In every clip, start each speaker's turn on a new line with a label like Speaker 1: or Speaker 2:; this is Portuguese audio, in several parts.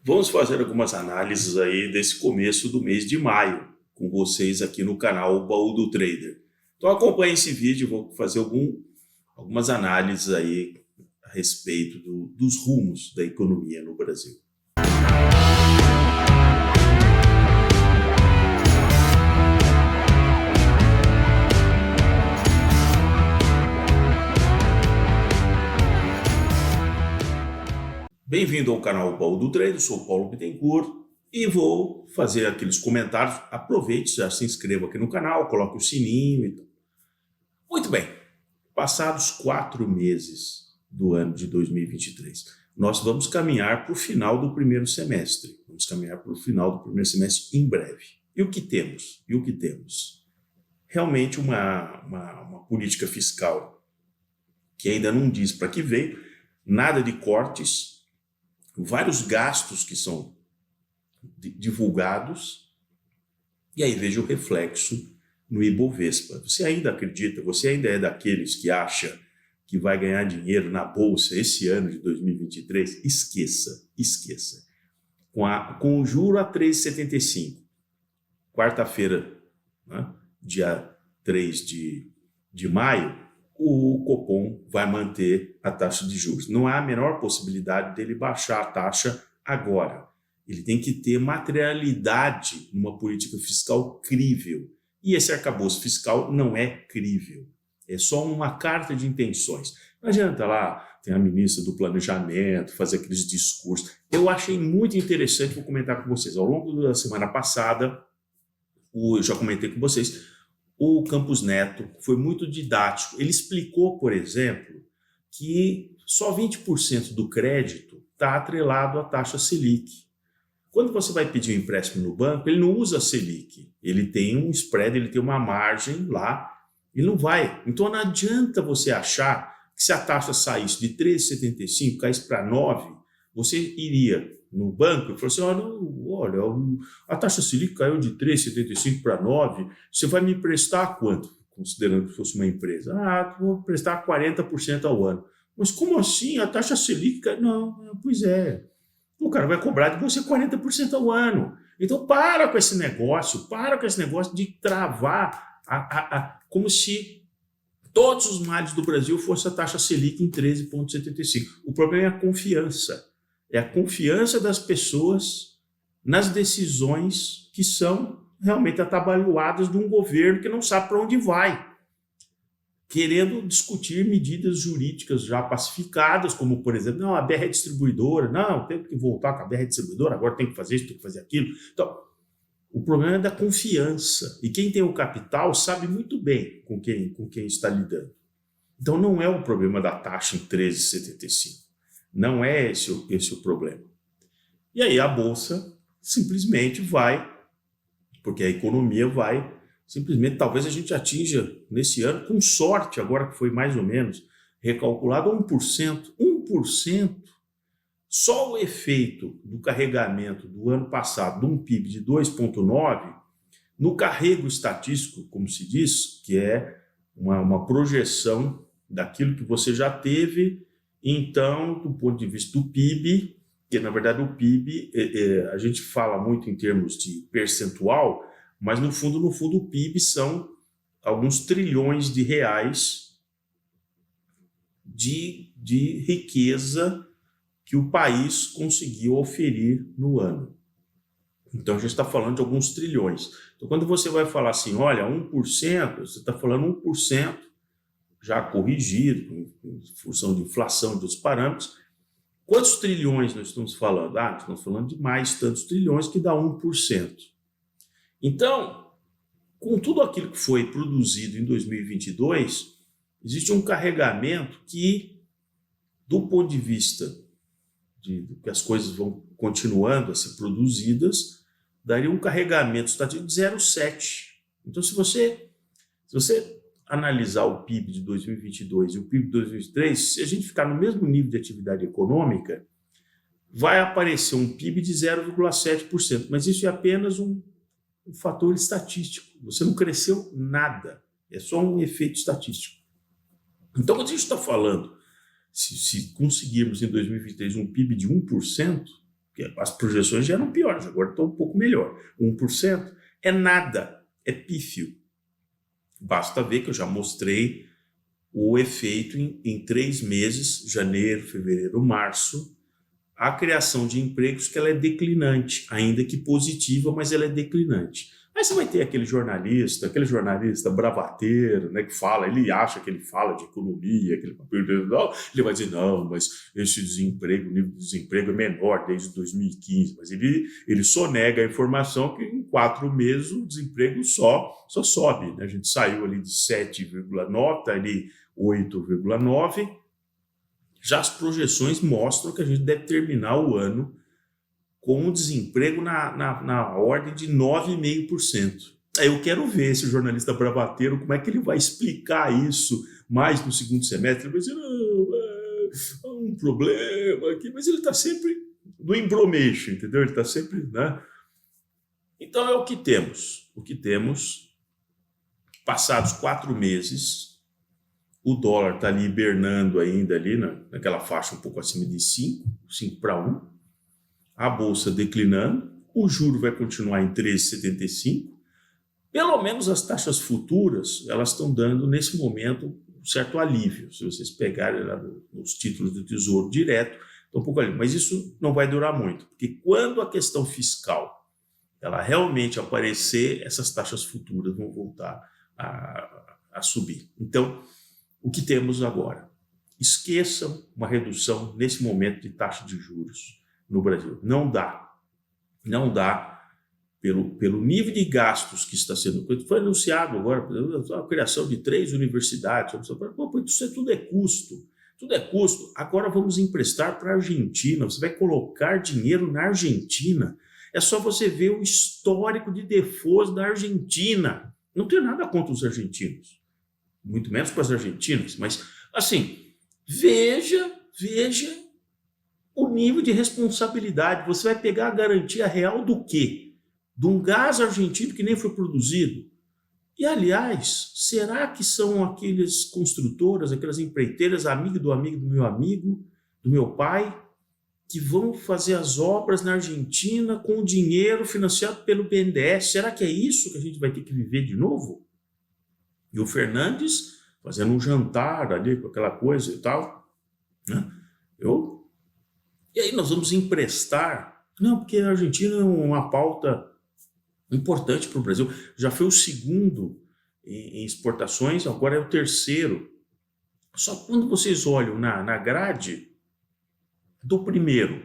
Speaker 1: Vamos fazer algumas análises aí desse começo do mês de maio com vocês aqui no canal Baú do Trader. Então acompanhe esse vídeo, vou fazer algumas análises aí a respeito dos rumos da economia no Brasil. Bem-vindo ao canal Baú do Trader, sou Paulo Bittencourt e vou fazer aqueles comentários. Aproveite, já se inscreva aqui no canal, coloque o sininho e tal. Muito bem, passados 4 meses do ano de 2023, nós vamos caminhar para o final do primeiro semestre. Vamos caminhar para o final do primeiro semestre em breve. E o que temos? Realmente uma política fiscal que ainda não diz para que veio, nada de cortes, vários gastos que são divulgados, e aí veja o reflexo no Ibovespa. Você ainda acredita, você ainda é daqueles que acha que vai ganhar dinheiro na Bolsa esse ano de 2023? Esqueça. Com o juro a 3,75, quarta-feira, né, dia 3 de maio, o Copom vai manter a taxa de juros. Não há a menor possibilidade dele baixar a taxa agora. Ele tem que ter materialidade numa política fiscal crível. E esse arcabouço fiscal não é crível. É só uma carta de intenções. Não adianta lá, tem a ministra do Planejamento, fazer aqueles discursos. Eu achei muito interessante, vou comentar com vocês. Ao longo da semana passada, eu já comentei com vocês, o Campos Neto foi muito didático. Ele explicou, por exemplo, que só 20% do crédito está atrelado à taxa Selic. Quando você vai pedir um empréstimo no banco, ele não usa a Selic. Ele tem um spread, ele tem uma margem lá, ele não vai. Então não adianta você achar que se a taxa saísse de 3,75, caísse para 9, você iria no banco e falou assim, olha, a taxa Selic caiu de 3,75 para 9, você vai me emprestar quanto? Considerando que fosse uma empresa. Vou prestar 40% ao ano. Mas como assim? A taxa Selic caiu? Não, pois é. O cara vai cobrar de você 40% ao ano. Então para com esse negócio de travar como se todos os males do Brasil fossem a taxa Selic em 13,75. O problema é a confiança. É a confiança das pessoas nas decisões que são realmente atabalhoadas de um governo que não sabe para onde vai, querendo discutir medidas jurídicas já pacificadas, como, por exemplo, não, a BR é distribuidora, não, tem que voltar com a BR é distribuidora, agora tem que fazer isso, tem que fazer aquilo. Então, o problema é da confiança. E quem tem o capital sabe muito bem com quem está lidando. Então, não é o problema da taxa em 13,75. Não é esse o problema. E aí a Bolsa simplesmente vai, porque a economia vai, simplesmente, talvez a gente atinja nesse ano, com sorte, agora que foi mais ou menos recalculado, 1%. 1%. Só o efeito do carregamento do ano passado, de um PIB de 2,9, no carrego estatístico, como se diz, que é uma projeção daquilo que você já teve. Então, do ponto de vista do PIB, que na verdade o PIB, a gente fala muito em termos de percentual, mas no fundo o PIB são alguns trilhões de reais de riqueza que o país conseguiu oferir no ano. Então, a gente está falando de alguns trilhões. Então, quando você vai falar assim, olha, 1%, você está falando 1%, já corrigido, em função de inflação e dos parâmetros. Quantos trilhões nós estamos falando? Nós estamos falando de mais tantos trilhões, que dá 1%. Então, com tudo aquilo que foi produzido em 2022, existe um carregamento que, do ponto de vista de que as coisas vão continuando a ser produzidas, daria um carregamento estatístico de 0,7. Então, se você analisar o PIB de 2022 e o PIB de 2023, se a gente ficar no mesmo nível de atividade econômica, vai aparecer um PIB de 0,7%, mas isso é apenas um fator estatístico. Você não cresceu nada, é só um efeito estatístico. Então, quando a gente está falando, se conseguirmos em 2023 um PIB de 1%, porque as projeções já eram piores, agora estão um pouco melhor. 1% é nada, é pífio. Basta ver que eu já mostrei o efeito em 3 meses, janeiro, fevereiro, março, a criação de empregos que ela é declinante, ainda que positiva, mas ela é declinante. Aí você vai ter aquele jornalista bravateiro, né, que fala, ele acha que ele fala de economia, ele vai dizer, não, mas esse desemprego, o nível de desemprego é menor desde 2015, mas ele só nega a informação que em 4 meses o desemprego só sobe, né? A gente saiu ali de 7,9, está ali 8,9, já as projeções mostram que a gente deve terminar o ano com um desemprego na ordem de 9,5%. Aí eu quero ver esse jornalista bravateiro, como é que ele vai explicar isso mais no segundo semestre. Ele vai dizer, não, há um problema aqui, mas ele está sempre no embromeixo, entendeu? Ele está sempre, né? Então é o que temos. O que temos, passados 4 meses, o dólar está ali hibernando ainda ali naquela faixa um pouco acima de 5 para 1. A bolsa declinando, o juro vai continuar em 13,75. Pelo menos as taxas futuras, elas estão dando, nesse momento, um certo alívio. Se vocês pegarem lá nos títulos do Tesouro Direto, está um pouco alívio. Mas isso não vai durar muito, porque quando a questão fiscal ela realmente aparecer, essas taxas futuras vão voltar a subir. Então, o que temos agora? Esqueçam uma redução nesse momento de taxa de juros no Brasil. Não dá pelo nível de gastos que está sendo. Foi anunciado agora a criação de 3 universidades. Isso tudo é custo. Tudo é custo. Agora vamos emprestar para a Argentina. Você vai colocar dinheiro na Argentina. É só você ver o histórico de defaults da Argentina. Não tenho nada contra os argentinos, muito menos com as argentinas, mas, assim, veja o nível de responsabilidade. Você vai pegar a garantia real do quê? De um gás argentino que nem foi produzido. E, aliás, será que são aquelas construtoras, aquelas empreiteiras, amigo do meu amigo, do meu pai, que vão fazer as obras na Argentina com o dinheiro financiado pelo BNDES? Será que é isso que a gente vai ter que viver de novo? E o Fernandes fazendo um jantar ali com aquela coisa e tal, né? E aí nós vamos emprestar? Não, porque a Argentina é uma pauta importante para o Brasil. Já foi o segundo em exportações, agora é o terceiro. Só que quando vocês olham na grade do primeiro,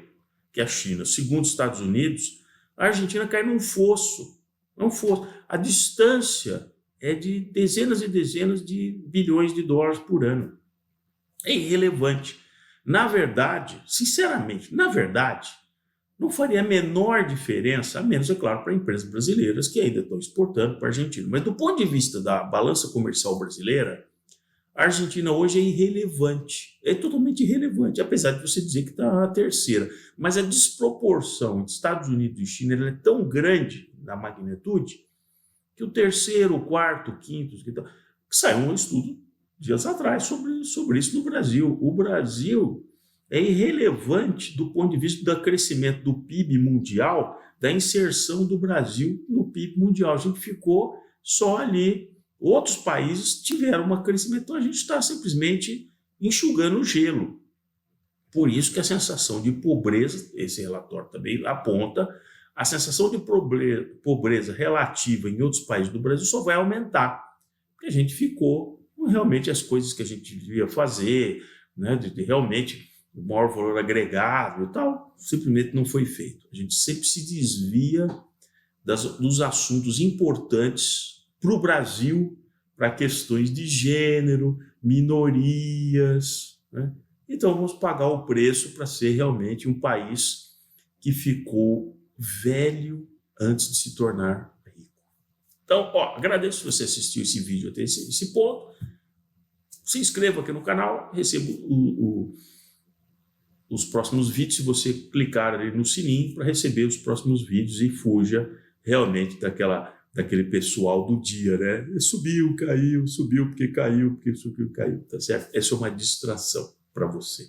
Speaker 1: que é a China, segundo os Estados Unidos, a Argentina cai num fosso. A distância é de dezenas e dezenas de bilhões de dólares por ano. É irrelevante. Na verdade, sinceramente, não faria a menor diferença, a menos, é claro, para empresas brasileiras que ainda estão exportando para a Argentina. Mas do ponto de vista da balança comercial brasileira, a Argentina hoje é irrelevante, é totalmente irrelevante, apesar de você dizer que está na terceira. Mas a desproporção entre Estados Unidos e China ela é tão grande na magnitude que o terceiro, o quarto, o quinto, saiu um estudo dias atrás sobre isso no Brasil. O Brasil é irrelevante do ponto de vista do crescimento do PIB mundial, da inserção do Brasil no PIB mundial. A gente ficou só ali. Outros países tiveram um crescimento, então a gente está simplesmente enxugando o gelo. Por isso que a sensação de pobreza, esse relatório também aponta, a sensação de pobreza relativa em outros países do Brasil só vai aumentar, porque a gente ficou com realmente as coisas que a gente devia fazer, né, de realmente o maior valor agregado e tal, simplesmente não foi feito. A gente sempre se desvia dos assuntos importantes para o Brasil, para questões de gênero, minorias, né? Então vamos pagar o preço para ser realmente um país que ficou velho antes de se tornar rico. Então, agradeço se você assistiu esse vídeo até esse ponto. Se inscreva aqui no canal, receba os próximos vídeos se você clicar ali no sininho para receber os próximos vídeos e fuja realmente daquele pessoal do dia, né? Subiu, caiu, subiu porque caiu, porque subiu, caiu, tá certo? Essa é uma distração para você.